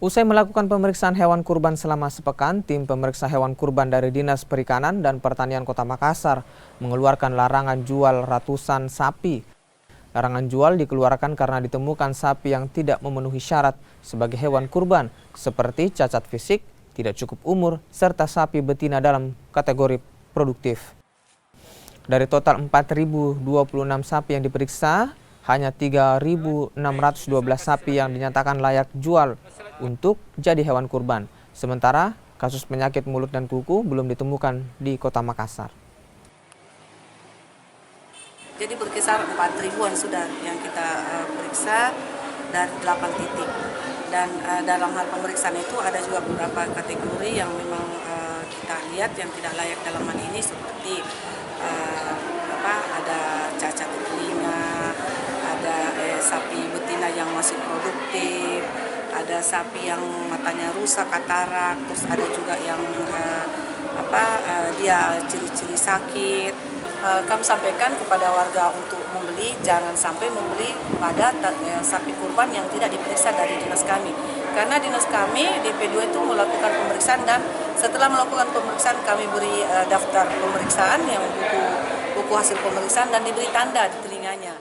Usai melakukan pemeriksaan hewan kurban selama sepekan, tim pemeriksa hewan kurban dari Dinas Perikanan dan Pertanian Kota Makassar mengeluarkan larangan jual ratusan sapi. Larangan jual dikeluarkan karena ditemukan sapi yang tidak memenuhi syarat sebagai hewan kurban, seperti cacat fisik, tidak cukup umur, serta sapi betina dalam kategori produktif. Dari total 4.026 sapi yang diperiksa, hanya 3.612 sapi yang dinyatakan layak jual untuk jadi hewan kurban. Sementara kasus penyakit mulut dan kuku belum ditemukan di Kota Makassar. Jadi berkisar 4.000-an sudah yang kita periksa dari 8 titik. Dan dalam hal pemeriksaan itu ada juga beberapa kategori yang memang kita lihat yang tidak layak dalam hal ini, seperti ada cacat telinga, ada sapi betina yang masih produktif, ada sapi yang matanya rusak, katarak, terus ada juga yang dia ciri-ciri sakit. Kami sampaikan kepada warga untuk membeli, jangan sampai membeli pada sapi kurban yang tidak diperiksa dari dinas kami. Karena dinas kami, DP2 itu melakukan pemeriksaan, dan setelah melakukan pemeriksaan kami beri daftar pemeriksaan yang buku hasil pemeriksaan dan diberi tanda di telinganya.